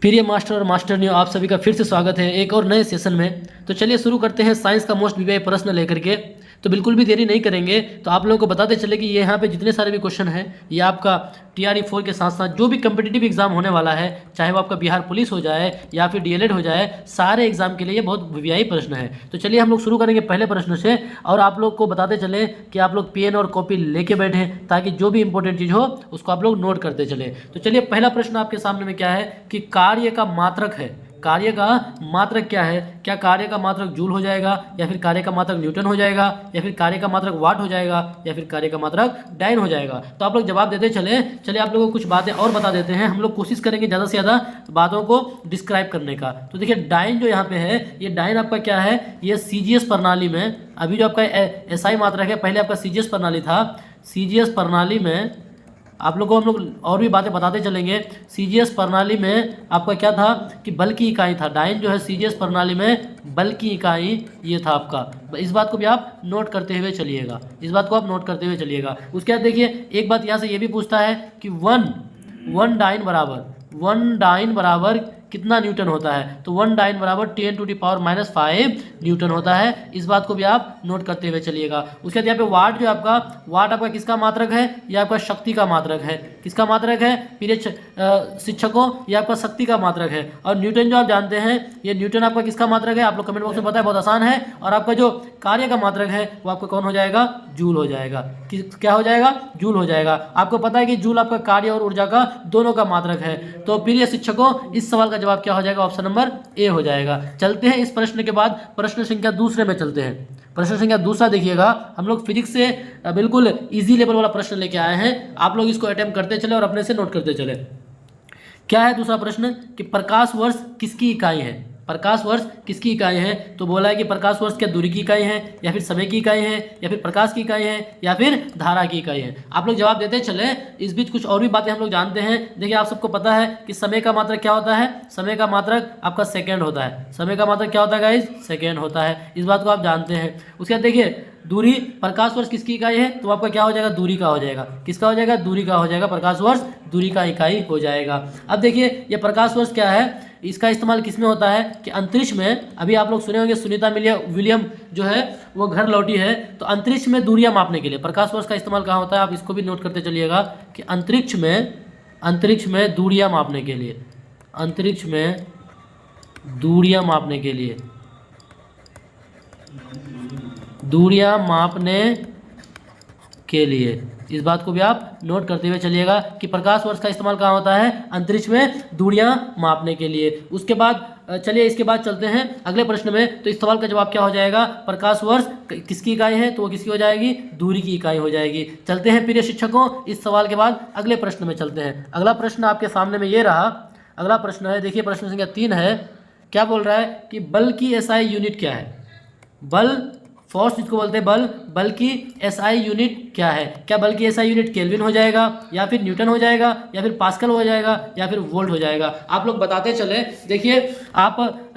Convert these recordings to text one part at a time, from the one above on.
फिर ये मास्टर और मास्टरनियों आप सभी का फिर से स्वागत है एक और नए सेशन में। तो चलिए शुरू करते हैं साइंस का मोस्ट वीआईपी प्रश्न लेकर के। तो बिल्कुल भी देरी नहीं करेंगे, तो आप लोगों को बताते चले कि ये यहाँ पे जितने सारे भी क्वेश्चन हैं ये आपका TRE 4 के साथ साथ जो भी कम्पिटिटिव एग्जाम होने वाला है, चाहे वो आपका बिहार पुलिस हो जाए या फिर DLED हो जाए, सारे एग्जाम के लिए ये बहुत वीआईपी प्रश्न है। तो चलिए हम लोग शुरू करेंगे पहले प्रश्न से, और आप लोग को बताते चले कि आप लोग पेन और कॉपी लेके बैठे ताकि जो भी इंपॉर्टेंट चीज़ हो उसको आप लोग नोट करते चले। तो चलिए पहला प्रश्न आपके सामने में क्या है कि कार्य का मात्रक है। कार्य का मात्रक क्या है? क्या कार्य का मात्रक जूल हो जाएगा, या फिर कार्य का मात्रक न्यूटन हो जाएगा, या फिर कार्य का मात्रक वाट हो जाएगा, या फिर कार्य का मात्रक डाइन हो जाएगा? तो आप लोग जवाब देते चले। चलिए आप लोगों को कुछ बातें और बता देते हैं। हम लोग कोशिश करेंगे ज़्यादा से ज़्यादा बातों को डिस्क्राइब करने का। तो देखिए डाइन जो यहाँ पे है, ये डाइन आपका क्या है, ये CGS प्रणाली में, अभी जो आपका SI मात्रक है, पहले आपका CGS प्रणाली था। CGS प्रणाली में आप लोगों को हम लोग और भी बातें बताते चलेंगे। CGS प्रणाली में आपका क्या था कि बल की इकाई था। डाइन जो है CGS प्रणाली में बल की इकाई ये था आपका। इस बात को भी आप नोट करते हुए चलिएगा, इस बात को आप नोट करते हुए चलिएगा। उसके बाद देखिए एक बात यहाँ से ये भी पूछता है कि वन डाइन बराबर कितना न्यूटन होता है? तो 1 डाइन बराबर 10⁻⁵ न्यूटन होता है। इस बात को भी आप नोट करते हुए चलिएगा। उसके बाद यहाँ पे वाट जो आपका, वाट आपका किसका मात्रक है? यह आपका शक्ति का मात्रक है। किसका मात्रक है प्रिय शिक्षकों? ये आपका शक्ति का मात्रक है। और न्यूटन जो आप जानते हैं, ये न्यूटन आपका किसका मात्रक है? आप लोग कमेंट बॉक्स में बताएं, बहुत आसान है। और आपका जो कार्य का मात्रक है वो आपका कौन हो जाएगा? जूल हो जाएगा। क्या हो जाएगा? जूल हो जाएगा। आपको पता है कि जूल आपका कार्य और ऊर्जा का दोनों का मात्रक है। तो प्रिय शिक्षकों इस सवाल का जवाब क्या हो जाएगा? ऑप्शन नंबर ए हो जाएगा। चलते हैं इस प्रश्न के बाद प्रश्न संख्या दूसरे में चलते हैं। प्रश्न संख्या दूसरा देखिएगा, हम लोग फिजिक्स से बिल्कुल इजी लेवल वाला प्रश्न लेके आए हैं। आप लोग इसको अटेम्प्ट करते चले और अपने से नोट करते चले। क्या है दूसरा प्रश्न कि प्रकाश वर्ष किसकी इकाई है? प्रकाश वर्ष किसकी इकाई है? तो बोला है कि प्रकाश वर्ष क्या दूरी की इकाई है, या फिर समय की इकाई है, या फिर प्रकाश की इकाई है, या फिर धारा की इकाई है? आप लोग जवाब देते चले। इस बीच कुछ और भी बातें हम लोग जानते हैं। देखिए आप सबको पता है कि समय का मात्रक क्या होता है? समय का मात्रक आपका सेकेंड होता है। समय का मात्रक क्या होता है गाइस? सेकेंड होता है। इस बात को आप जानते हैं। उसके बाद देखिए दूरी, प्रकाश वर्ष किसकी इकाई है? तो आपका क्या हो जाएगा? दूरी का हो जाएगा। किसका हो जाएगा? दूरी का हो जाएगा। प्रकाश वर्ष दूरी का इकाई हो जाएगा। अब देखिए ये प्रकाश वर्ष क्या है, इसका इस्तेमाल किस में होता है कि अंतरिक्ष में, अभी आप लोग सुने होंगे सुनीता विलियम जो है वो घर लौटी है, तो अंतरिक्ष में दूरियां मापने के लिए प्रकाश वर्ष का इस्तेमाल कहाँ होता है? आप इसको भी नोट करते चलिएगा कि अंतरिक्ष में दूरियां मापने के लिए, अंतरिक्ष में दूरियां मापने के लिए, दूरियां मापने के लिए, इस बात को भी आप नोट करते हुए चलिएगा कि प्रकाश वर्ष का इस्तेमाल कहाँ होता है? अंतरिक्ष में दूरियां मापने के लिए। उसके बाद चलिए इसके बाद चलते हैं अगले प्रश्न में। तो इस सवाल का जवाब क्या हो जाएगा? प्रकाश वर्ष किसकी इकाई है? तो वो किसकी हो जाएगी? दूरी की इकाई हो जाएगी। चलते हैं प्रिय शिक्षकों इस सवाल के बाद अगले प्रश्न में चलते हैं। अगला प्रश्न आपके सामने में ये रहा। अगला प्रश्न है, देखिए प्रश्न संख्या 3 है। क्या बोल रहा है कि बल की SI यूनिट क्या है? बल, फोर्स जिसको बोलते हैं बल, बल की SI यूनिट क्या है? क्या बल की SI यूनिट केल्विन हो जाएगा, या फिर न्यूटन हो जाएगा, या फिर पास्कल हो जाएगा, या फिर वोल्ट हो जाएगा? आप लोग बताते चले। देखिए आप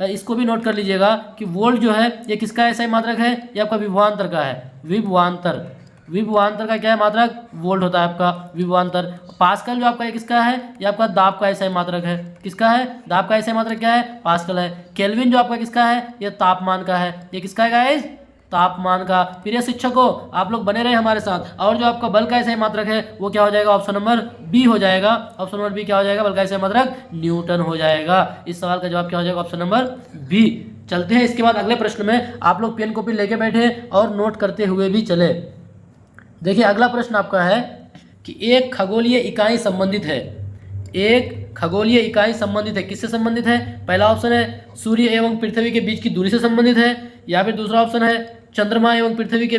इसको भी नोट कर लीजिएगा कि वोल्ट जो है ये किसका SI मात्रक है? ये आपका विभवांतर का है। विभवांतर का क्या है मात्रक? वोल्ट होता है आपका विभवांतर। पास्कल जो आपका किसका है? ये आपका दाब का SI मात्रक है। किसका है? दाब का SI मात्रक क्या है? पास्कल है। केल्विन जो आपका किसका है? ये तापमान का है। ये किसका है गाइस? तापमान का। प्रिय शिक्षकों आप लोग बने रहे हमारे साथ। और जो आपका बल का SI मात्रक है वो क्या हो जाएगा? ऑप्शन नंबर बी हो जाएगा। ऑप्शन नंबर बी क्या हो जाएगा? बल का SI मात्रक न्यूटन हो जाएगा। इस सवाल का जवाब क्या हो जाएगा? Option number B. चलते हैं इसके बाद अगले प्रश्न में। आप लोग पेन कॉपी लेके बैठे और नोट करते हुए भी चले। देखिए अगला प्रश्न आपका है कि एक खगोलीय इकाई संबंधित है। एक खगोलीय इकाई संबंधित है, किससे संबंधित है? पहला ऑप्शन है सूर्य एवं पृथ्वी के बीच की दूरी से संबंधित है, या फिर दूसरा ऑप्शन है चंद्रमा एवं पृथ्वी के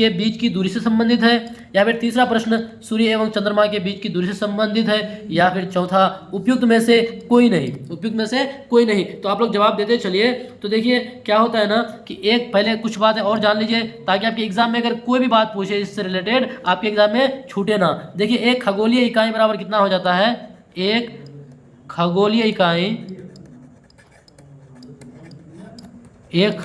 बीच की दूरी से संबंधित है, या फिर तीसरा प्रश्न सूर्य एवं चंद्रमा के बीच की दूरी से संबंधित है, या फिर चौथा उपयुक्त में से कोई नहीं। उपयुक्त में से कोई नहीं। तो आप लोग जवाब देते चलिए। तो देखिए क्या होता है ना कि एक पहले कुछ बातें और जान लीजिए ताकि आपके एग्जाम में अगर कोई भी बात पूछे इससे रिलेटेड आपके एग्जाम में छूटे ना। देखिए एक खगोलीय इकाई बराबर कितना हो जाता है? एक खगोलीय इकाई, एक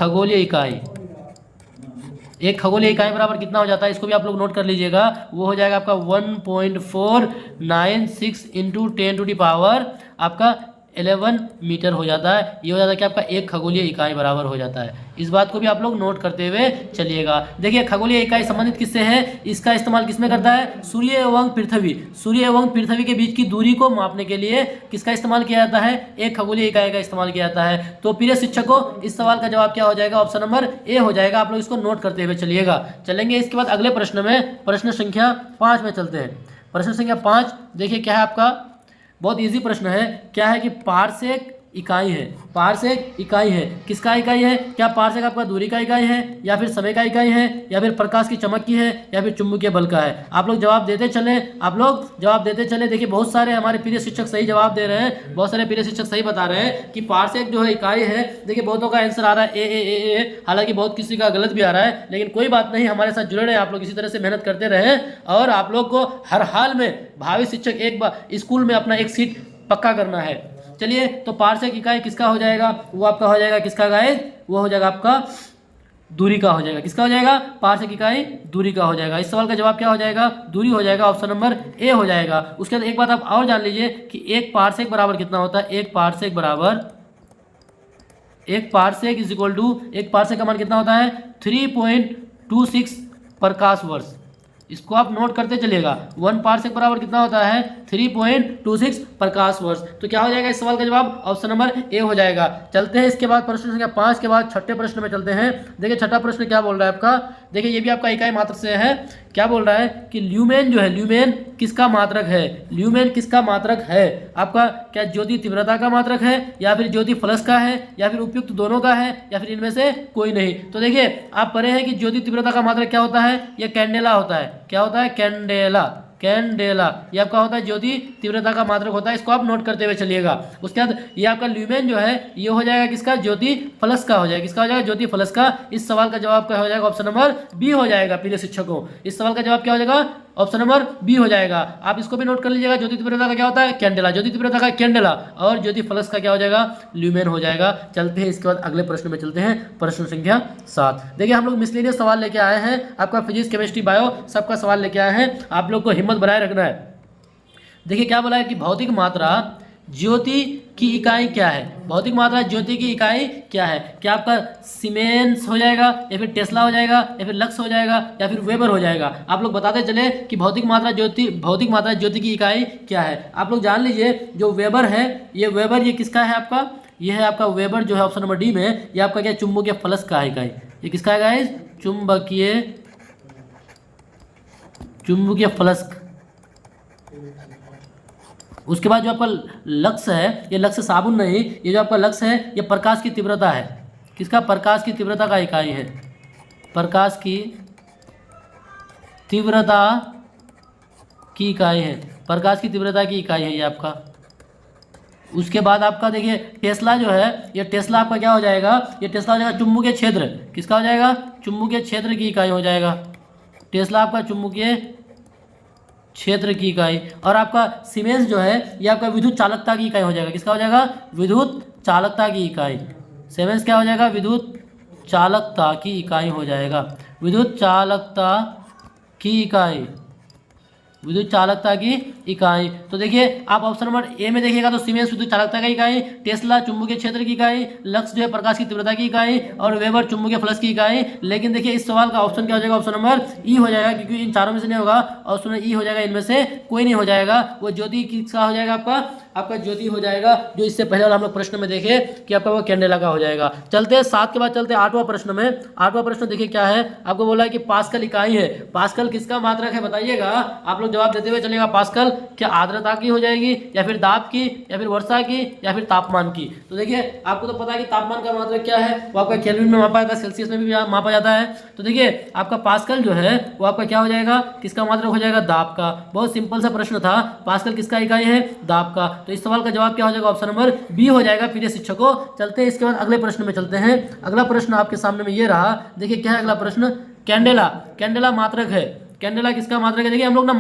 खगोलीय इकाई बराबर कितना हो जाता है? इसको भी आप लोग नोट कर लीजिएगा। वो हो जाएगा आपका 1.496 × 10⁻, आपका 11 मीटर हो जाता है। ये हो जाता है कि आपका 1 खगोलीय इकाई बराबर हो जाता है। इस बात को भी आप लोग नोट करते हुए चलिएगा। देखिए खगोलीय इकाई संबंधित किससे है, इसका इस्तेमाल किसमें करता है, सूर्य एवं पृथ्वी, सूर्य एवं पृथ्वी के बीच की दूरी को मापने के लिए किसका इस्तेमाल किया जाता है, एक खगोलीय इकाई का इस्तेमाल किया जाता है। तो प्रिय शिक्षकों, इस सवाल का जवाब क्या हो जाएगा, ऑप्शन नंबर ए हो जाएगा। आप लोग इसको नोट करते हुए चलिएगा। चलेंगे इसके बाद अगले प्रश्न में, प्रश्न संख्या 5 में चलते हैं। प्रश्न संख्या 5 देखिए क्या है आपका, बहुत इजी प्रश्न है। क्या है कि पारसेक इकाई है, पारसेक इकाई है, किसका इकाई है, क्या पारसेक आपका दूरी का इकाई है, या फिर समय का इकाई है, या फिर प्रकाश की चमक की है, या फिर चुंबकीय बल का है। आप लोग जवाब देते चले, आप लोग जवाब देते चले। देखिए बहुत सारे हमारे प्रिय शिक्षक सही जवाब दे रहे हैं, बहुत सारे प्रिय शिक्षक सही बता रहे हैं कि पारसेक जो है इकाई है। देखिए बहुतों का आंसर आ रहा है ए, हालांकि बहुत किसी का गलत भी आ रहा है, लेकिन कोई बात नहीं, हमारे साथ जुड़े रहे, आप लोग इसी तरह से मेहनत करते रहे और आप लोग को हर हाल में भावी शिक्षक एक बार स्कूल में अपना एक सीट पक्का करना है। चलिए तो पारसेक इकाई किसका हो जाएगा, वो आपका हो जाएगा किसका गाइस, वो हो जाएगा आपका दूरी का हो जाएगा। किसका हो जाएगा, पारसेक इकाई दूरी का हो जाएगा। इस सवाल का जवाब क्या हो जाएगा, दूरी हो जाएगा। ऑप्शन नंबर ए हो जाएगा। उसके बाद एक बात आप और जान लीजिए कि एक पारसेक बराबर कितना होता है, एक पारसेक बराबर, एक पारसेक इज इक्वल टू, एक पारसेक का मान कितना होता है 3.26 प्रकाश वर्ष। इसको आप नोट करते चलिएगा। 1 पारसेक बराबर कितना होता है 3.26 प्रकाश वर्ष। तो क्या हो जाएगा इस सवाल का जवाब, ऑप्शन नंबर ए हो जाएगा। चलते हैं इसके बाद प्रश्न संख्या 5 के बाद छठे प्रश्न में चलते हैं। देखिए छठा प्रश्न क्या बोल रहा है आपका, देखिए ये भी आपका इकाई मात्रक से है। क्या बोल रहा है कि ल्यूमेन जो है, ल्यूमेन किसका मात्रक है, ल्यूमेन किसका मात्रक है आपका, क्या ज्योति तीव्रता का मात्रक है, या फिर ज्योति फ्लक्स का है, या फिर उपयुक्त दोनों का है, या फिर इनमें से कोई नहीं। तो देखिए आप पढ़े हैं कि ज्योति तीव्रता का मात्रक क्या होता है, यह कैंडेला होता है। क्या होता है, कैंडेला, कैंडेला ये आपका होता है ज्योति तीव्रता का मात्रक होता है। इसको आप नोट करते हुए चलिएगा। उसके बाद ये आपका ल्यूमेन जो है ये हो जाएगा किसका, ज्योति फ्लक्स का हो जाएगा। किसका हो जाएगा, ज्योति फ्लक्स का। इस सवाल का जवाब क्या हो जाएगा, ऑप्शन नंबर बी हो जाएगा। प्रिय शिक्षकों इस सवाल का जवाब क्या हो जाएगा, ऑप्शन नंबर बी हो जाएगा। आप इसको भी नोट कर लीजिएगा। ज्योति तीव्रता का क्या होता है, कैंडेला, ज्योति तीव्रता का कैंडेला, और ज्योति फ्लक्स का क्या हो जाएगा, ल्यूमेन हो जाएगा। चलते हैं इसके बाद अगले प्रश्न में चलते हैं, प्रश्न संख्या 7। देखिए हम लोग मिसलेनियस सवाल लेके आए हैं, आपका फिजिक्स केमिस्ट्री बायो सबका सवाल लेके आए हैं। आप लोग को हिम्मत बनाए रखना है। देखिए क्या बोला है कि भौतिक मात्रा ज्योति की इकाई क्या है, भौतिक मात्रा ज्योति की इकाई क्या है। क्या आपका सीमेंस हो जाएगा, या फिर टेस्ला हो जाएगा, या फिर लक्स हो जाएगा, या फिर वेबर हो जाएगा। आप लोग बताते चले कि भौतिक मात्रा ज्योति की इकाई क्या है। आप लोग जान लीजिए जो वेबर है, ये वेबर ये किसका है आपका, ये है आपका वेबर जो है ऑप्शन नंबर डी में। ये आपका क्या चुंबकीय फ्लक्स का है इकाई। ये किसका है गाइस, चुंबकीय फ्लक्स। उसके बाद जो आपका लक्स है, ये लक्स साबुन नहीं, ये जो आपका लक्स है ये प्रकाश की तीव्रता है। किसका, प्रकाश की तीव्रता का इकाई है, प्रकाश की तीव्रता की इकाई है, प्रकाश की तीव्रता की इकाई है ये आपका। उसके बाद आपका देखिए टेस्ला जो है, ये टेस्ला आपका क्या हो जाएगा, ये टेस्ला हो जाएगा चुंबकीय क्षेत्र। किसका हो जाएगा, चुंबकीय क्षेत्र की इकाई हो जाएगा। टेस्ला आपका चुंबकीय क्षेत्र की इकाई। और आपका सीमेंस जो है ये आपका विद्युत चालकता की इकाई हो जाएगा। किसका हो जाएगा, विद्युत चालकता की इकाई। सीमेंस क्या हो जाएगा, विद्युत चालकता की इकाई हो जाएगा। विद्युत चालकता की इकाई, विद्युत चालकता की इकाई। तो देखिए आप ऑप्शन नंबर ए में देखिएगा तो सीमेंस विद्युत चालकता की इकाई, टेस्ला चुंबकीय क्षेत्र की इकाई, लक्स जो है प्रकाश की तीव्रता की इकाई, और वेबर चुंबकीय फ्लक्स की इकाई। लेकिन देखिए इस सवाल का ऑप्शन क्या हो जाएगा, ऑप्शन नंबर ई हो जाएगा, क्योंकि इन चारों में से नहीं होगा। ऑप्शन नंबर ई हो जाएगा, इनमें से कोई नहीं हो जाएगा। वो ज्योति किसका हो जाएगा, आपका ज्योति हो जाएगा, जो इससे पहले वाला हम लोग प्रश्न में देखे कि आपका वो कैंडेला का हो जाएगा। चलते हैं 7 के बाद चलते हैं 8वां प्रश्न में। 8वां प्रश्न देखिए क्या है, आपको बोला है कि पास्कल इकाई है। पास्कल किसका मात्रक है बताइएगा। आप लोग जवाब देते हुए चलेगा। पास्कल क्या आर्द्रता की हो जाएगी, या फिर दाब की, या फिर वर्षा की, या फिर तापमान की। तो देखिए आपको तो पता है कि तापमान का मात्रक क्या है, वो आपका केल्विन में मापा जाता है, सेल्सियस में भी मापा जाता है। तो देखिए आपका पास्कल जो है वो आपका क्या हो जाएगा, किसका मात्रक हो जाएगा, दाब का। बहुत सिंपल सा प्रश्न था, पास्कल किसका इकाई है, दाब का। तो इस सवाल का जवाब क्या हो जाएगा, ऑप्शन नंबर बी हो जाएगा। प्रिय शिक्षकों चलते हैं इसके बाद अगले प्रश्न में चलते हैं। अगला प्रश्न आपके सामने में ये रहा। देखिए क्या है अगला प्रश्न, कैंडेला, कैंडेला मात्रक है। कैंडेला किसका मात्रक है? देखिए हम लोग ना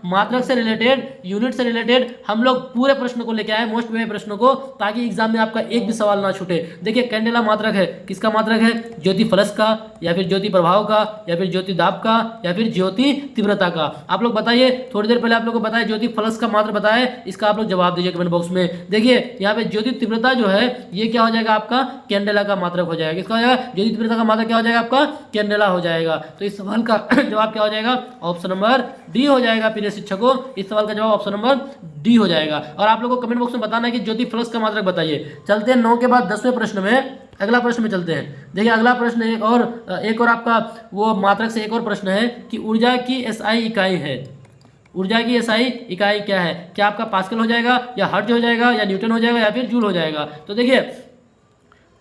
मात्रक से रिलेटेड, यूनिट से रिलेटेड हम लोग पूरे प्रश्न को लेके आए, मोस्ट वे प्रश्न को, ताकि एग्जाम में आपका एक भी सवाल ना छूटे। देखिए कैंडेला मात्रक है, किसका मात्रक है? ज्योति फलस का, या फिर ज्योति प्रभाव का, या फिर ज्योति दाब का, या फिर ज्योति तीव्रता का। आप लोग बताइए, थोड़ी देर पहले आप लोग को बताया ज्योति फलस का मात्र बताया, इसका आप लोग जवाब दीजिए कमेंट बॉक्स में। देखिए यहाँ पे ज्योति तीव्रता जो है ये क्या हो जाएगा? आपका कैंडेला का मात्रक हो जाएगा। किसका हो जाएगा? ज्योति तीव्रता का मात्रक क्या हो जाएगा? आपका कैंडेला हो जाएगा। तो इस सवाल का जवाब क्या हो जाएगा? ऑप्शन नंबर डी हो जाएगा। प्रिय शिक्षकों, इस सवाल का जवाब ऑप्शन नंबर डी हो जाएगा। और आप लोगों को कमेंट बॉक्स में बताना है कि ज्योति फलस का मात्रक बताइए। चलते हैं 9 के बाद 10वें प्रश्न में, अगला प्रश्न में चलते हैं। देखिए अगला प्रश्न एक और आपका वो मात्रक से एक और प्रश्न है कि ऊर्जा की एसआई इकाई है। ऊर्जा की एसआई इकाई क्या है? क्या आपका पास्कल हो जाएगा, या हर्ट्ज हो जाएगा, या न्यूटन हो जाएगा, या फिर जूल हो जाएगा? तो देखिए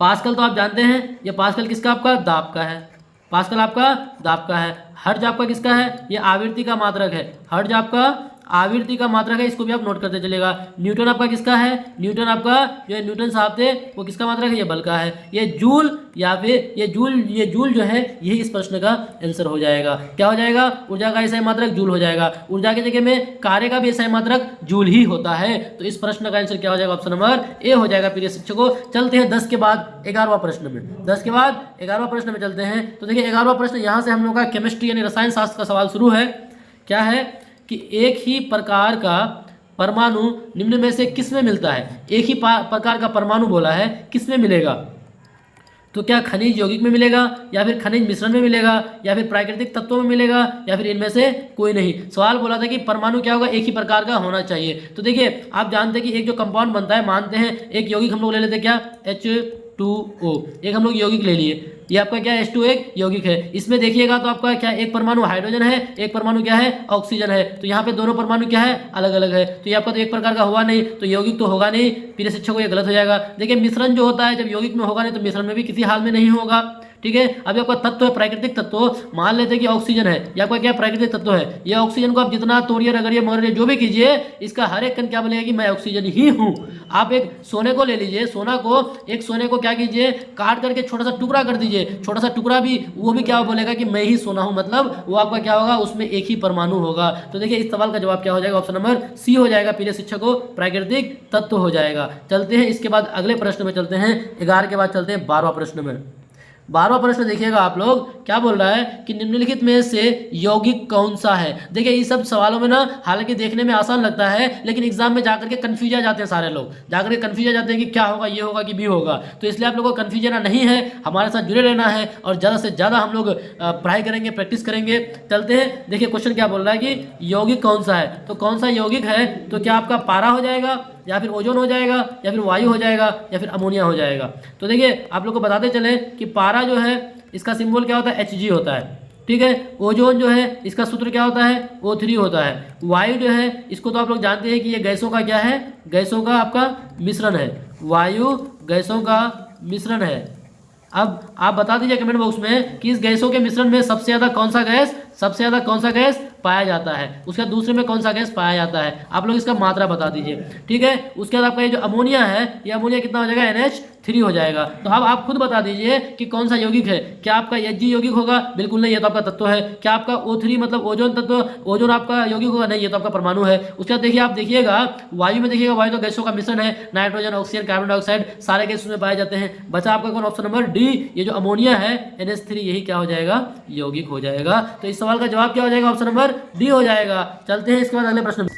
पास्कल तो आप जानते हैं, ये पास्कल किसका? आपका दाब का है। पास्कल आपका दाब का है। हर्ट्ज आपका किसका है? ये आवृत्ति का मात्रक है। हर्ट्ज आपका आवृत्ति का मात्रक है, इसको भी आप नोट करते चलेगा। न्यूटन आपका किसका है? न्यूटन आपका जो है न्यूटन साहब थे वो किसका मात्रक है? ये बल का है। ये जूल या फिर ये जूल जो है यही इस प्रश्न का आंसर हो जाएगा। क्या हो जाएगा? ऊर्जा का एसआई मात्रक जूल हो जाएगा। ऊर्जा की जगह में कार्य का भी एसआई मात्रक जूल ही होता है। तो इस प्रश्न का आंसर क्या हो जाएगा? ऑप्शन नंबर ए हो जाएगा। प्रिय शिक्षकों, चलते हैं 10 के बाद 11वां प्रश्न में। 10 के बाद 11वां प्रश्न में चलते हैं। तो देखिए 11वां प्रश्न यहाँ से हम लोग का केमिस्ट्री यानी रसायन शास्त्र का सवाल शुरू है। क्या है कि एक ही प्रकार का परमाणु निम्न में से किस में मिलता है? एक ही प्रकार का परमाणु बोला है, किस में मिलेगा? तो क्या खनिज यौगिक में मिलेगा, या फिर खनिज मिश्रण में मिलेगा, या फिर प्राकृतिक तत्वों में मिलेगा, या फिर इनमें से कोई नहीं? सवाल बोला था कि परमाणु क्या होगा? एक ही प्रकार का होना चाहिए। तो देखिए आप जानते हैं कि एक जो कंपाउंड बनता है, मानते हैं एक यौगिक हम लोग ले लेते हैं, क्या? H2O, एक हम लोग यौगिक ले लिए। ये आपका क्या है? H2 एक यौगिक है। इसमें देखिएगा तो आपका क्या, एक परमाणु हाइड्रोजन है, एक परमाणु क्या है? ऑक्सीजन है। तो यहाँ पे दोनों परमाणु क्या है? अलग अलग है। तो ये आपका तो एक प्रकार का हुआ नहीं, तो यौगिक तो होगा नहीं। प्रिय शिक्षकों ये गलत हो जाएगा। देखिए मिश्रण जो होता है, जब यौगिक में होगा नहीं तो मिश्रण में भी किसी हाल में नहीं होगा। ठीक है, अभी आपका तत्व है प्राकृतिक तत्व, मान लेते हैं कि ऑक्सीजन है, ये आपका क्या प्राकृतिक तत्व है। ये ऑक्सीजन को आप जितना तोड़िए रगड़िए मगड़िए जो भी कीजिए, इसका हर एक कण क्या बोलेगा कि मैं ऑक्सीजन ही हूँ। आप एक सोने को ले लीजिए, सोने को क्या कीजिए? काट करके छोटा सा टुकड़ा कर दीजिए, छोटा सा टुकड़ा भी, वो भी क्या बोलेगा कि मैं ही सोना हूँ, मतलब वो आपका क्या होगा? उसमें एक ही परमाणु होगा। तो देखिए इस सवाल का जवाब क्या हो जाएगा? ऑप्शन नंबर सी हो जाएगा। प्रिय शिक्षकों प्राकृतिक तत्व हो जाएगा। चलते हैं इसके बाद अगले प्रश्न में चलते हैं। 11 के बाद चलते हैं 12वां प्रश्न में। 12वां प्रश्न देखिएगा आप लोग, क्या बोल रहा है कि निम्नलिखित में से यौगिक कौन सा है? देखिए ये सब सवालों में ना हालांकि देखने में आसान लगता है, लेकिन एग्जाम में जाकर के कंफ्यूज आ जाते हैं, सारे लोग जाकर के कंफ्यूज आ जाते हैं कि क्या होगा, ये होगा कि बी होगा। तो इसलिए आप लोगों को कंफ्यूजन नहीं है, हमारे साथ जुड़े रहना है और ज़्यादा से ज़्यादा हम लोग पढ़ाई करेंगे, प्रैक्टिस करेंगे। चलते हैं, देखिए क्वेश्चन क्या बोल रहा है कि यौगिक कौन सा है। तो कौन सा यौगिक है? तो क्या आपका पारा हो जाएगा, या फिर ओजोन हो जाएगा, या फिर वायु हो जाएगा, या फिर अमोनिया हो जाएगा? तो देखिए आप लोग को बताते चले कि पारा जो है इसका सिंबल क्या होता है? Hg होता है। ठीक है, ओजोन जो है इसका सूत्र क्या होता है? O3 होता है। वायु जो है इसको तो आप लोग जानते हैं कि ये गैसों का क्या है? गैसों का आपका मिश्रण है। वायु गैसों का मिश्रण है। अब आप बता दीजिए कमेंट बॉक्स में कि इस गैसों के मिश्रण में सबसे ज़्यादा कौन सा गैस पाया जाता है, उसका दूसरे में कौन सा गैस पाया जाता है? आप लोग इसका मात्रा बता दीजिए। ठीक है, उसके बाद आपका ये जो अमोनिया है, ये अमोनिया कितना हो जाएगा? NH3 हो जाएगा। तो अब आप खुद बता दीजिए कि कौन सा यौगिक है। क्या आपका Hg यौगिक होगा? बिल्कुल नहीं, ये तो आपका तत्व है। क्या आपका O3 मतलब ओजोन तत्व, ओजोन आपका यौगिक होगा? नहीं, ये तो आपका परमाणु है। उसके बाद देखिए आप देखिएगा वायु में, देखिएगा वायु तो गैसों का मिश्रण है, नाइट्रोजन, ऑक्सीजन, कार्बन डाइऑक्साइड सारे गैस उसमें पाए जाते हैं। बचा आपका कौन? ऑप्शन नंबर डी, ये जो अमोनिया है NH3, यही क्या हो जाएगा? यौगिक हो जाएगा। तो इस सवाल का जवाब क्या हो जाएगा? ऑप्शन नंबर डी हो जाएगा। चलते हैं इसके बाद अगले प्रश्न में।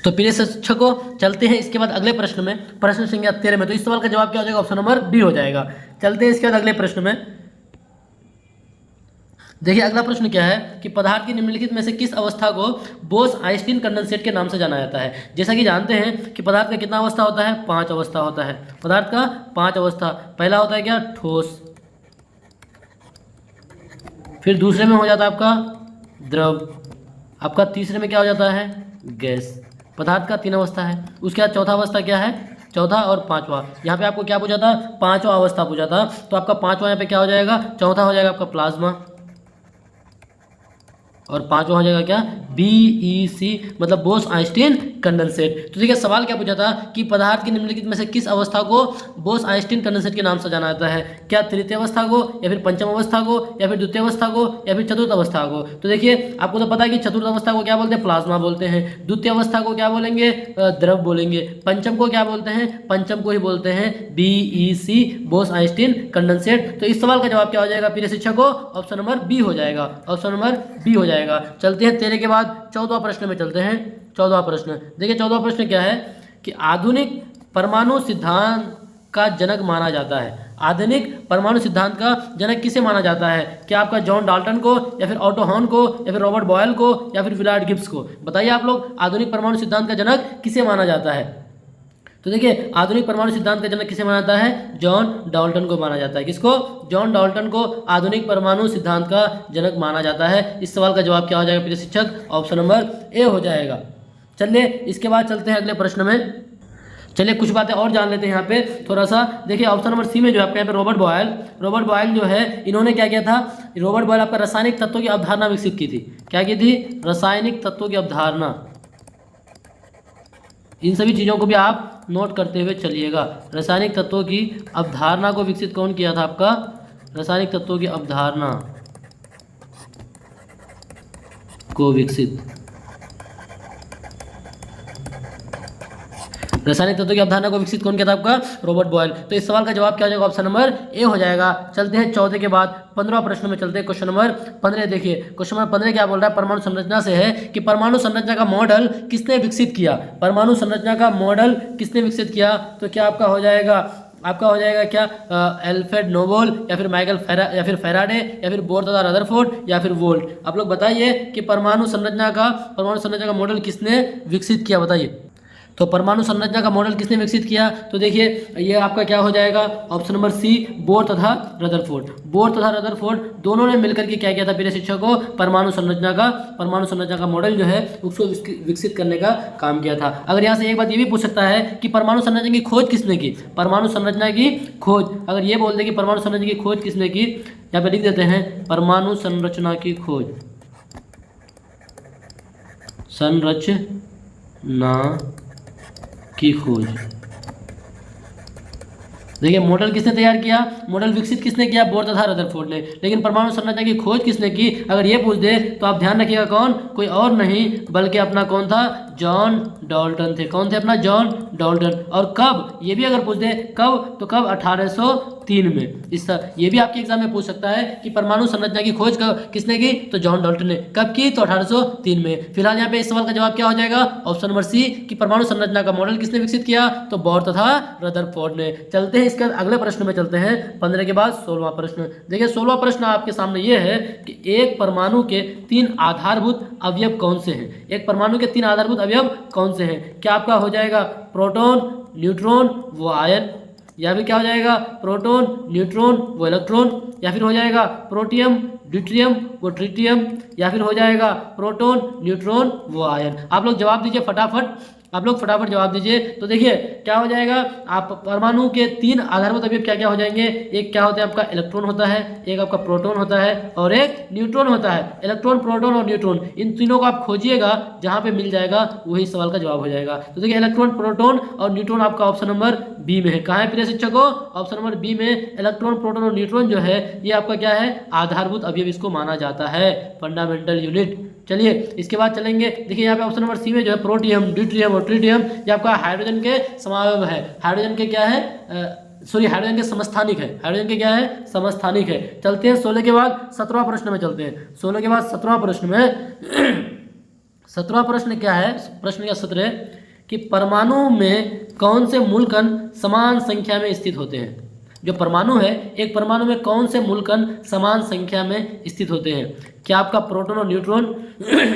तो प्रिय शिक्षकों चलते हैं इसके बाद अगले प्रश्न में, प्रश्न संख्या 13 में। तो इस सवाल का जवाब क्या हो जाएगा? ऑप्शन नंबर डी हो जाएगा। चलते हैं इसके बाद अगले प्रश्न में। देखिए अगला प्रश्न क्या है कि पदार्थ की निम्नलिखित में से किस अवस्था को बोस-आइंस्टीन कंडेंसेट के नाम से जाना जाता है? जैसा कि जानते हैं कि पदार्थ का कितना अवस्था होता है? 5 अवस्था होता है। पदार्थ का 5 अवस्था। पहला होता है क्या? ठोस, फिर दूसरे में हो जाता है आपका द्रव, आपका तीसरे में क्या हो जाता है? गैस। पदार्थ का 3 अवस्था है। उसके बाद चौथा अवस्था क्या है? चौथा और पांचवा। यहाँ पे आपको क्या पूछा था? पांचवा अवस्था पूछा था। तो आपका पांचवा यहाँ पे क्या हो जाएगा? चौथा हो जाएगा आपका प्लाज्मा, और पांचवा हो जाएगा क्या, BEC मतलब बोस आइंस्टीन कंडेंसेट। तो देखिए सवाल क्या पूछा था कि पदार्थ की निम्नलिखित में से किस अवस्था को बोस आइंस्टीन कंडेंसेट के नाम से जाना जाता है, क्या तृतीय अवस्था को या फिर पंचम अवस्था को या फिर द्वितीय अवस्था को या फिर चतुर्थ अवस्था को। तो देखिए आपको तो पता है कि चतुर्थ अवस्था को क्या बोलते हैं, प्लाज्मा बोलते हैं, द्वितीय अवस्था को क्या बोलेंगे, द्रव बोलेंगे, पंचम को क्या बोलते हैं, पंचम को ही बोलते हैं BEC बोस आइंस्टीन कंडेंसेट। तो इस सवाल का जवाब क्या हो जाएगा प्रिय शिक्षकों, ऑप्शन नंबर बी हो जाएगा, ऑप्शन नंबर बी हो जाएगा। चलते हैं 13 के बाद 14वां प्रश्न में चलते हैं। 14वां प्रश्न देखिए, 14वां प्रश्न क्या है कि आधुनिक परमाणु सिद्धांत का जनक माना जाता है। आधुनिक परमाणु सिद्धांत का जनक किसे माना जाता है, क्या आपका जॉन डाल्टन को या फिर ऑटो हॉर्न को या फिर रॉबर्ट बॉयल को या फिर विलियम गिब्स को। बताइए आप लोग आधुनिक परमाणु सिद्धांत का जनक किसे माना जाता है। तो देखिए आधुनिक परमाणु सिद्धांत का जनक किसे माना जाता है, जॉन डाल्टन को माना जाता है। किसको, जॉन डाल्टन को आधुनिक परमाणु सिद्धांत का जनक माना जाता है। इस सवाल का जवाब क्या हो जाएगा प्रिय शिक्षक, ऑप्शन नंबर ए हो जाएगा। चलिए इसके बाद चलते हैं अगले प्रश्न में। चलिए कुछ बातें और जान लेते हैं यहाँ पे थोड़ा सा। देखिए ऑप्शन नंबर सी में जो आपका यहाँ पे रॉबर्ट बॉयल जो है, इन्होंने क्या किया था, रॉबर्ट बॉयल आपका रासायनिक तत्वों की अवधारणा विकसित की थी। क्या की थी, रासायनिक तत्वों की अवधारणा। इन सभी चीज़ों को भी आप नोट करते हुए चलिएगा। रासायनिक तत्वों की अवधारणा को विकसित कौन किया था, आपका रासायनिक तत्वों की अवधारणा को विकसित, रासायनिक तत्वों की अवधारणा को विकसित कौन किया था, आपका रॉबर्ट बॉयल। तो इस सवाल का जवाब क्या हो जाएगा, ऑप्शन नंबर ए हो जाएगा। चलते हैं 14 के बाद 15वां प्रश्न में चलते हैं। क्वेश्चन नंबर 15 देखिए, क्वेश्चन नंबर 15 क्या बोल रहा है, परमाणु संरचना से है कि परमाणु संरचना का मॉडल किसने विकसित किया। परमाणु संरचना का मॉडल किसने विकसित किया, तो क्या आपका हो जाएगा, क्या एल्फ्रेड नोबल या फिर माइकल या फिर फैराडे या फिर बोर तथा रदरफोर्ड या फिर वोल्ट। आप लोग बताइए कि परमाणु संरचना का मॉडल किसने विकसित किया, बताइए। तो परमाणु संरचना का मॉडल किसने विकसित किया, तो देखिए ये आपका क्या हो जाएगा, ऑप्शन नंबर सी, बोर तथा रदरफोर्ड दोनों ने मिलकर के क्या किया था प्रिय शिक्षकों, परमाणु संरचना का मॉडल जो है उसको विकसित करने का काम किया था। अगर यहाँ से एक बात ये भी पूछ सकता है कि परमाणु संरचना की खोज किसने की, परमाणु संरचना की खोज अगर ये बोल दे कि परमाणु संरचना की खोज किसने की, यहाँ पे लिख देते हैं परमाणु संरचना की खोज, देखिए मॉडल किसने तैयार किया, मॉडल विकसित किसने किया, बोर तथा रदरफोर्ड ने। लेकिन परमाणु संरचना की खोज किसने की, अगर ये पूछ दे तो आप ध्यान रखिएगा कौन, कोई और नहीं बल्कि अपना कौन था, जॉन डाल्टन थे। कौन थे, अपना जॉन डाल्टन। और कब, ये भी अगर पूछ दे कब, तो कब, 1803 में। ये भी आपके एग्जाम में पूछ सकता है कि परमाणु संरचना की खोज किसने की, तो जॉन डाल्टन ने। कब की, तो 1803 में। फिलहाल यहाँ पे इस सवाल का जवाब क्या हो जाएगा, ऑप्शन नंबर सी कि परमाणु संरचना का मॉडल किसने विकसित किया, तो बोर तथा रदरफोर्ड ने। चलते हैं इसके अगले प्रश्न में चलते हैं, 15 के बाद 16वां प्रश्न। देखिए 16वां प्रश्न आपके सामने ये है कि एक परमाणु के 3 आधारभूत अवयव कौन से हैं। एक परमाणु के 3 आधारभूत अवयव कौन से हैं, क्या आपका हो जाएगा, प्रोटॉन, न्यूट्रॉन व आयन, या फिर क्या हो जाएगा, प्रोटॉन, न्यूट्रॉन व इलेक्ट्रॉन, या फिर हो जाएगा प्रोटियम, ड्यूट्रियम व ट्रिटियम, या फिर हो जाएगा प्रोटॉन, न्यूट्रॉन व आयन। आप लोग जवाब दीजिए फटाफट जवाब दीजिए। तो देखिए क्या हो जाएगा, आप परमाणु के 3 आधारभूत अवयव क्या क्या हो जाएंगे, एक क्या होता है आपका इलेक्ट्रॉन होता है, एक आपका प्रोटॉन होता है और एक न्यूट्रॉन होता है। इलेक्ट्रॉन, प्रोटॉन और न्यूट्रॉन, इन तीनों को आप खोजिएगा, जहां पे मिल जाएगा वही सवाल का जवाब हो जाएगा। तो देखिए इलेक्ट्रॉन, प्रोटॉन और न्यूट्रॉन आपका ऑप्शन नंबर बी में है। कहाँ है प्रिय शिक्षकों, ऑप्शन नंबर बी में इलेक्ट्रॉन, प्रोटॉन और न्यूट्रॉन जो है ये आपका क्या है, आधारभूत अवयव इसको माना जाता है, फंडामेंटल यूनिट। चलिए इसके बाद चलेंगे, देखिए यहाँ पे ऑप्शन नंबर सी में जो है प्रोटियम, ड्यूट्रियम और ट्रिटियम, ये आपका हाइड्रोजन के समावयव है। हाइड्रोजन के क्या है, हाइड्रोजन के समस्थानिक है। हाइड्रोजन के क्या है, समस्थानिक है। चलते हैं 16 के बाद 17वां प्रश्न में चलते हैं। 16 के बाद 17वां प्रश्न में 17वां प्रश्न क्या है, प्रश्न का सत्र है कि परमाणु में कौन से मूलकण समान संख्या में स्थित होते हैं। जो परमाणु है, एक परमाणु में कौन से मूलकण समान संख्या में स्थित होते हैं, क्या आपका प्रोटॉन और न्यूट्रॉन,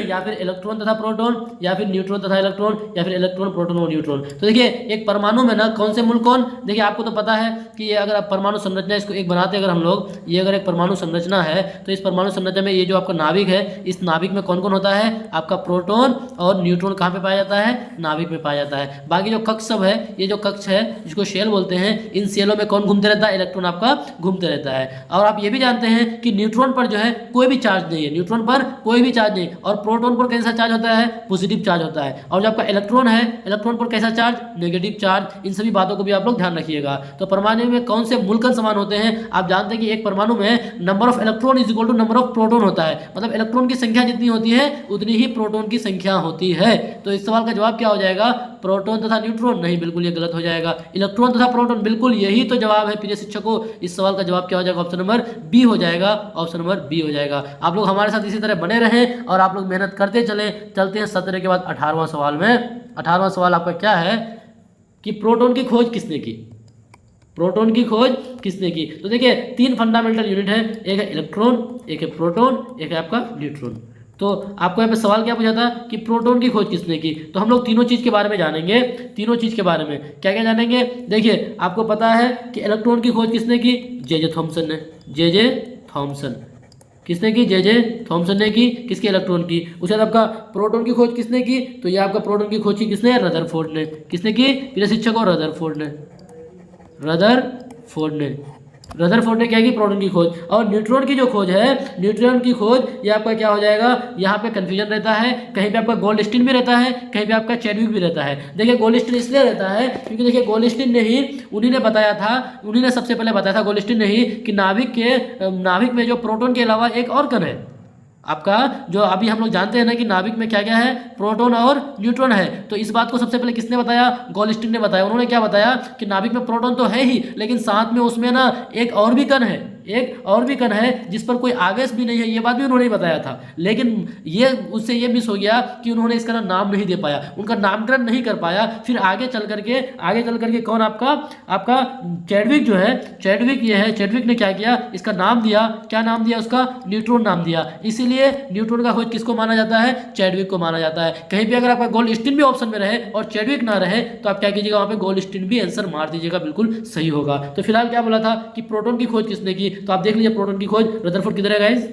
या फिर इलेक्ट्रॉन तथा प्रोटॉन, या फिर न्यूट्रॉन तथा इलेक्ट्रॉन, या फिर इलेक्ट्रॉन, प्रोटॉन और न्यूट्रॉन। तो देखिए एक परमाणु में ना कौन से मूलकण, देखिए आपको तो पता है कि ये अगर आप परमाणु संरचना इसको एक बनाते अगर हम लोग, ये अगर एक परमाणु संरचना है तो इस परमाणु संरचना में ये जो आपका नाभिक है, इस नाभिक में कौन कौन होता है, आपका प्रोटॉन और न्यूट्रॉन कहाँ पे पाया जाता है, नाभिक में पाया जाता है। बाकी जो कक्ष सब है, ये जो कक्ष है जिसको शेल बोलते हैं, इन शेलों में कौन घूमते रहता है, इलेक्ट्रॉन आपका घूमते रहता है। और आप ये भी जानते हैं कि न्यूट्रॉन पर जो है कोई भी चार्ज नहीं नहीं है, न्यूट्रॉन पर कोई भी चार्ज नहीं, और प्रोटॉन पर कैसा चार्ज होता है, पॉजिटिव चार्ज होता है। और जो आपका इलेक्ट्रॉन है, इलेक्ट्रॉन पर कैसा चार्ज, नेगेटिव चार्ज। इन सभी बातों को भी आप लोग ध्यान रखिएगा। तो परमाणु में कौन से मूलकण समान होते हैं, आप जानते हैं कि एक परमाणु में number of electron is equal to number of proton होता है, मतलब इलेक्ट्रॉन की संख्या जितनी होती है उतनी ही प्रोटॉन की संख्या होती है। तो इस सवाल का जवाब क्या हो जाएगा, प्रोटॉन तथा न्यूट्रॉन। नहीं, बिल्कुल ये गलत हो जाएगा, इलेक्ट्रॉन तथा प्रोटॉन, बिल्कुल यही तो जवाब है प्रिय शिक्षकों। इस सवाल का जवाब क्या हो जाएगा, ऑप्शन नंबर बी हो जाएगा, ऑप्शन नंबर बी हो जाएगा। आप लोग हमारे साथ इसी तरह बने रहें और आप लोग मेहनत करते चले। चलते हैं 17 के बाद 18वां सवाल में। 18वां सवाल आपका क्या है कि प्रोटॉन की खोज किसने की, प्रोटॉन की खोज किसने की। तो देखिए 3 फंडामेंटल यूनिट है, एक है इलेक्ट्रॉन, एक है प्रोटॉन, एक है आपका न्यूट्रॉन। तो आपको यहाँ पे सवाल क्या पूछा था कि प्रोटॉन की खोज किसने की। तो हम लोग तीनों चीज़ के बारे में जानेंगे, तीनों चीज़ के बारे में क्या क्या जानेंगे। देखिए आपको पता है कि इलेक्ट्रॉन की खोज किसने की, जे थॉमसन ने, जे थॉमसन किसने की, जे थॉमसन ने की, किसके, इलेक्ट्रॉन की। उसके बाद आपका प्रोटॉन की खोज किसने की, तो ये आपका प्रोटॉन की खोज की किसने, रदरफोर्ड ने। किसने की, प्रिय शिक्षकों, रदरफोर्ड ने, रदरफोर्ड ने क्या की, प्रोटॉन की खोज। और न्यूट्रॉन की जो खोज है, न्यूट्रॉन की खोज ये आपका क्या हो जाएगा, यहाँ पे कंफ्यूजन रहता है, कहीं पे आपका गोल्डस्टीन भी रहता है, कहीं पे आपका चैडविक भी रहता है। देखिए गोल्डस्टीन इसलिए रहता है क्योंकि देखिए गोल्डस्टीन ने ही, उन्हीं ने बताया था, उन्हीं ने सबसे पहले बताया था, गोल्डस्टीन ने ही, कि नाभिक में जो प्रोटॉन के अलावा एक और कण है आपका, जो अभी हम लोग जानते हैं ना कि नाभिक में क्या क्या है, प्रोटॉन और न्यूट्रॉन है। तो इस बात को सबसे पहले किसने बताया, गोल्डस्टीन ने बताया। उन्होंने क्या बताया कि नाभिक में प्रोटॉन तो है ही, लेकिन साथ में उसमें ना एक और भी कण है, एक और भी कण है जिस पर कोई आवेश भी नहीं है, ये बात भी उन्होंने बताया था। लेकिन ये उससे ये मिस हो गया कि उन्होंने इसका नाम नहीं दे पाया, उनका नामकरण नहीं कर पाया। फिर आगे चल करके कौन आपका चैडविक जो है, चैडविक ये है, चैडविक ने क्या किया, इसका नाम दिया, क्या नाम दिया उसका, न्यूट्रॉन नाम दिया। इसीलिए न्यूट्रॉन का खोज किसको माना जाता है, चैडविक को माना जाता है। कहीं भी अगर आपका गोल्डस्टीन भी ऑप्शन में रहे और चैडविक ना रहे तो आप क्या कीजिएगा, वहां पे गोल्डस्टीन भी आंसर मार दीजिएगा, बिल्कुल सही होगा। तो फिलहाल क्या बोला था कि प्रोटॉन की खोज किसने की, तो आप देख लीजिए प्रोटॉन की खोज, रदरफोर्ड किधर है गाइस,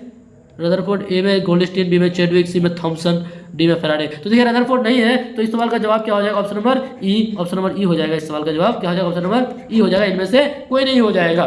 रदरफोर्ड ए में गोल्डस्टीन, बी में चैडविक, सी में थॉमसन, डी में फैराडे। तो देखिए रदरफोर्ड नहीं है, तो इस सवाल का जवाब क्या हो जाएगा, ऑप्शन नंबर ई, ऑप्शन नंबर ई हो जाएगा। इस सवाल का जवाब क्या हो जाएगा, ऑप्शन नंबर ई हो जाएगा, इनमें से कोई नहीं हो जाएगा।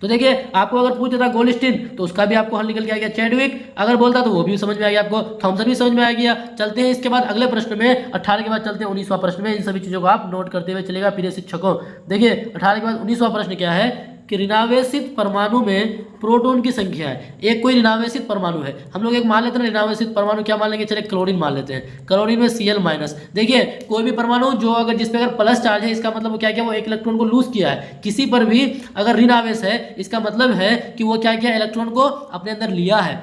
तो देखिए आपको अगर पूछता था गोल्डस्टीन तो उसका भी आपको हल निकल के आ गया, चैडविक अगर बोलता तो वो भी समझ में आ गया आपको, थॉमसन भी समझ में आ गया। चलते हैं इसके बाद अगले प्रश्न में, 18 के बाद चलते हैं 19वां प्रश्न में। इन सभी चीज़ों को आप नोट करते हुए चलेगा प्रिय शिक्षकों। देखिए 18 के बाद 19वां प्रश्न क्या है कि ऋणावेशित परमाणु में प्रोटॉन की संख्या है। एक कोई ऋणावेशित परमाणु है, हम लोग एक मान लेते हैं ऋणावेशित परमाणु, क्या मान लेंगे, चले क्लोरीन मान लेते हैं। क्लोरीन में Cl-। देखिए कोई भी परमाणु जो अगर जिस पे अगर प्लस चार्ज है, इसका मतलब वो क्या किया, वो एक इलेक्ट्रॉन को लूज किया है। किसी पर भी अगर ऋण आवेश है, इसका मतलब है कि वो क्या किया, इलेक्ट्रॉन को अपने अंदर लिया है,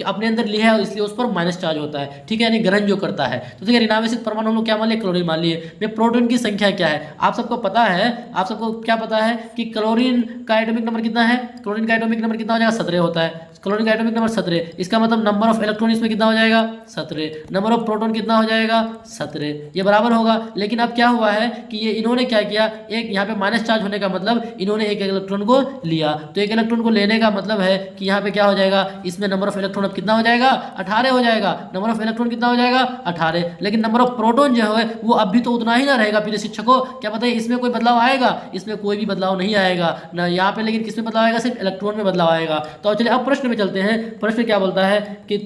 अपने अंदर लिया है, इसलिए उस पर माइनस चार्ज होता है, ठीक है, यानी ग्रहण जो करता है। तो देखिए ऋणावेशित परमाणु हम लोग क्या मान लिए, क्लोरीन मान लिए। में प्रोटॉन की संख्या क्या है, आप सबको पता है, आप सबको क्या पता है कि क्लोरीन का एटॉमिक नंबर कितना है, क्लोरीन का एटॉमिक नंबर कितना हो जाएगा, 17 होता है। क्लोरीन का एटॉमिक नंबर 17, इसका मतलब नंबर ऑफ इलेक्ट्रॉन इसमें कितना हो जाएगा, 17। नंबर ऑफ प्रोटॉन कितना हो जाएगा, 17, ये बराबर होगा। लेकिन अब क्या हुआ है कि ये इन्होंने क्या किया, एक यहाँ पे माइनस चार्ज होने का मतलब इन्होंने एक इलेक्ट्रॉन को लिया, तो एक इलेक्ट्रॉन को लेने का मतलब है कि यहाँ पे क्या हो जाएगा, इसमें नंबर ऑफ इलेक्ट्रॉन अब कितना हो जाएगा, 18 हो जाएगा। नंबर ऑफ इलेक्ट्रॉन कितना हो जाएगा, 18। लेकिन नंबर ऑफ प्रोटॉन जो है वो अब भी तो उतना ही ना रहेगा प्रिय शिक्षकों। क्या पता है इसमें कोई बदलाव आएगा, इसमें कोई भी बदलाव नहीं आएगा ना यहाँ पे, लेकिन किसमें बदलाव आएगा, सिर्फ इलेक्ट्रॉन में बदलाव आएगा। तो चलिए अब प्रश्न में चलते हैं। प्रश्न क्या बोलता है कि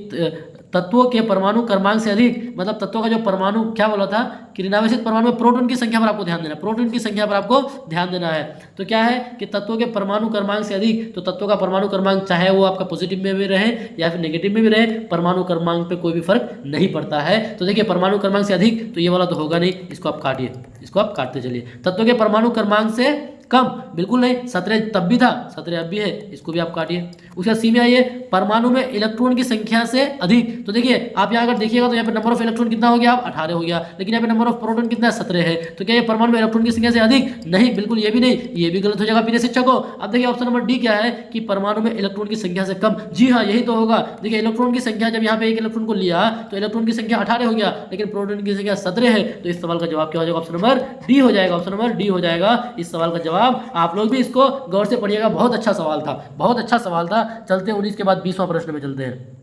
तत्वों के परमाणु क्रमांक से अधिक, मतलब तत्वों का जो परमाणु, क्या बोला था कि ऋणावेशित परमाणु में प्रोटॉन की संख्या पर आपको ध्यान देना है, प्रोटॉन की संख्या पर आपको ध्यान देना है। तो क्या है कि तत्वों के परमाणु क्रमांक से अधिक, तो तत्वों का परमाणु क्रमांक चाहे वो आपका पॉजिटिव में भी रहे या फिर नेगेटिव में भी रहे, परमाणु क्रमांक पे कोई भी फर्क नहीं पड़ता है। तो देखिए परमाणु क्रमांक से अधिक, तो ये वाला तो होगा नहीं, इसको आप काटिए, इसको आप काटते चलिए। तत्वों के परमाणु क्रमांक से कम, बिल्कुल नहीं, 17 तब भी था, 17 अब भी है, इसको भी आप काटिए। उसके बाद सी में आइए, परमाणु में इलेक्ट्रॉन की संख्या से अधिक। तो देखिए आप यहाँ अगर देखिएगा तो यहाँ पे नंबर ऑफ इलेक्ट्रॉन कितना हो गया, आप 18 हो गया, लेकिन यहाँ पे नंबर ऑफ प्रोटॉन कितना है, 17 है। तो क्या ये परमाणु में इलेक्ट्रॉन की संख्या से अधिक, नहीं, बिल्कुल ये भी नहीं, ये भी गलत हो जाएगा प्रिय शिक्षकों। अब देखिए ऑप्शन नंबर डी क्या है कि परमाणु में इलेक्ट्रॉन की संख्या से कम, जी हाँ यही तो होगा। देखिए इलेक्ट्रॉन की संख्या, जब यहाँ पे एक इलेक्ट्रॉन को लिया तो इलेक्ट्रॉन की संख्या 18 हो गया, लेकिन प्रोटॉन की संख्या 17 है। तो इस सवाल का जवाब क्या हो जाएगा, ऑप्शन नंबर डी हो जाएगा, ऑप्शन नंबर डी हो जाएगा इस सवाल का जवाब। आप लोग इसको गौर से पढ़िएगा, बहुत अच्छा सवाल था, बहुत अच्छा सवाल था। चलते हैं 19 के बाद 20वां प्रश्न में चलते हैं।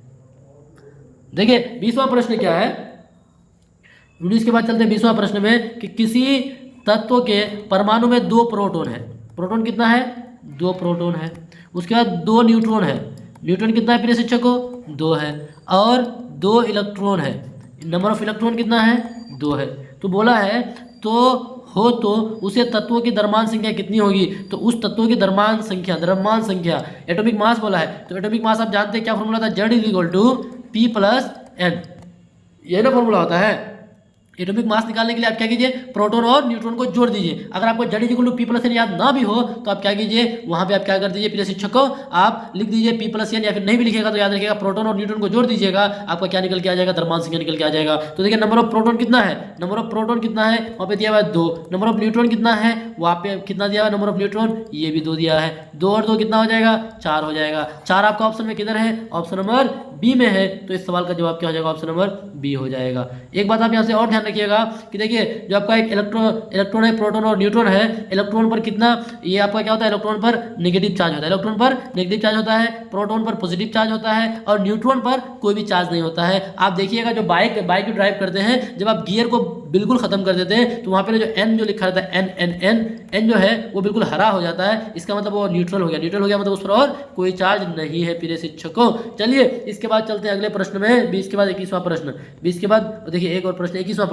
देखिए 20वां प्रश्न क्या है, 19 के बाद चलते हैं 20वां प्रश्न में कि किसी तत्व के परमाणु में 2 प्रोटॉन है, प्रोटॉन कितना है, 2 प्रोटॉन है। उसके बाद 2 न्यूट्रॉन है, न्यूट्रॉन कितना है प्रिय शिक्षकों? 2 है। और 2 इलेक्ट्रॉन है, नंबर ऑफ इलेक्ट्रॉन कितना है? 2 है। तो बोला है तो उसे तत्वों की द्रव्यमान संख्या कितनी होगी? तो उस तत्वों की द्रव्यमान संख्या एटॉमिक मास बोला है। तो एटॉमिक मास आप जानते हैं क्या फॉर्मूला था? Z = P + N, ये ना फॉर्मूला होता है। एटॉमिक मास निकालने के लिए आप क्या कीजिए? प्रोटॉन और न्यूट्रॉन को जोड़ दीजिए। अगर आपको Z = P + N याद ना भी हो तो आप क्या कीजिए, वहां पे आप क्या कर दीजिए प्रिय शिक्षकों, आप लिख दीजिए P + N, या फिर नहीं भी लिखेगा तो याद रखिएगा प्रोटॉन और न्यूट्रॉन को जोड़ दीजिएगा, आपका क्या निकल के आ जाएगा? द्रव्यमान संख्या निकल के आ जाएगा। तो देखिए नंबर ऑफ प्रोटॉन कितना है? नंबर ऑफ प्रोटॉन कितना है? वहाँ पे दिया हुआ है 2। नंबर ऑफ न्यूट्रॉन कितना है? वहाँ पे कितना दिया हुआ है नंबर ऑफ न्यूट्रॉन? ये भी 2 दिया है। 2 और 2 कितना हो जाएगा? 4 हो जाएगा। 4 आपका ऑप्शन में किधर है? ऑप्शन नंबर बी में है। तो इस सवाल का जवाब क्या हो जाएगा? ऑप्शन नंबर बी हो जाएगा। एक बात आप यहाँ से और ध्यान रखिएगा कि देखिए जो आपका एक इलेक्ट्रॉन है, प्रोटॉन और न्यूट्रॉन है, इलेक्ट्रॉन पर कितना, ये आपका क्या होता है? इलेक्ट्रॉन पर नेगेटिव चार्ज होता है, इलेक्ट्रॉन पर नेगेटिव चार्ज होता है, प्रोटॉन पर पॉजिटिव चार्ज होता है, और न्यूट्रॉन पर कोई भी चार्ज नहीं होता है। आप देखिएगा जो बाइक ड्राइव करते हैं, जब आप गियर को बिल्कुल खत्म कर देते हैं तो वहाँ पे जो एन जो लिखा रहता है एन जो है वो बिल्कुल हरा हो जाता है, इसका मतलब वो न्यूट्रल हो गया, मतलब उस पर और कोई चार्ज नहीं है प्रिय शिक्षकों। चलिए इसके बाद चलते हैं अगले प्रश्न में, 20 के बाद 21वां प्रश्न। 20 के बाद देखिए एक और प्रश्न, 21वां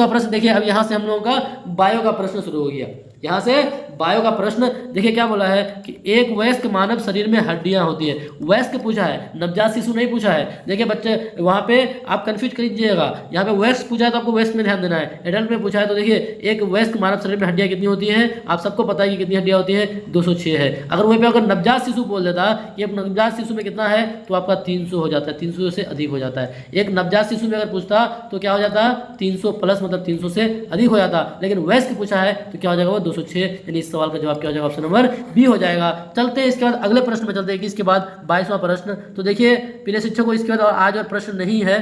प्रश्न देखिए। अब यहाँ से हम लोगों का बायो का प्रश्न शुरू हो गया। यहाँ से बायो का प्रश्न देखिए क्या बोला है कि एक वयस्क मानव शरीर में हड्डियां होती है। वयस्क पूछा है, नवजात शिशु नहीं पूछा है। देखिए बच्चे वहाँ पे आप कंफ्यूज करिएगा, यहाँ पे वयस्क पूछा है तो आपको वयस्क में ध्यान देना है। एडल्ट में पूछा है तो देखिए एक वयस्क मानव शरीर में हड्डियां कितनी होती है? आप सबको पता है कि कितनी हड्डियां होती है? 206 है। अगर वहीं पे अगर नवजात शिशु बोल देता कि नवजात शिशु में कितना है तो आपका 300 हो जाता है, 300 से अधिक हो जाता है। एक नवजात शिशु में अगर पूछता तो क्या हो जाता? 300 प्लस, मतलब 300 से अधिक हो जाता। लेकिन वयस्क पूछा है तो क्या हो जाएगा? वो 206, यानी इस सवाल का जवाब क्या हो जाएगा? ऑप्शन नंबर बी हो जाएगा। चलते हैं इसके बाद अगले प्रश्न में चलते हैं, इसके बाद 22वां प्रश्न। तो देखिए प्रिय शिक्षकों इसके बाद आज और प्रश्न नहीं है,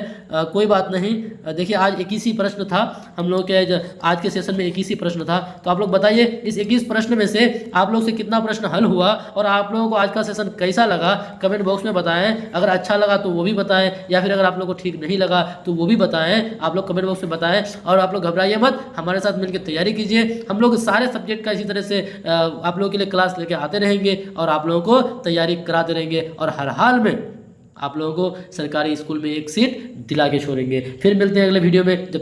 कोई बात नहीं। देखिए आज 21 प्रश्न था हम लोग के, आज के सेशन में 21 प्रश्न था। तो आप लोग बताइए इस 21 प्रश्न में से आप लोग से कितना प्रश्न हल हुआ और आप लोगों को आज का सेशन कैसा लगा? कमेंट बॉक्स में बताएं। अगर अच्छा लगा तो वो भी बताएं, या फिर अगर आप लोग को ठीक नहीं लगा तो वो भी बताएं। आप लोग कमेंट बॉक्स में बताएं। और आप लोग घबराइए मत, हमारे साथ मिलकर तैयारी कीजिए। हम लोग सारे सब्जेक्ट का इसी तरह से आप लोगों के लिए क्लास लेके आते रहेंगे और आप लोगों को तैयारी कराते रहेंगे, और हर हाल में आप लोगों को सरकारी स्कूल में एक सीट दिला के छोड़ेंगे। फिर मिलते हैं अगले वीडियो में, जब तक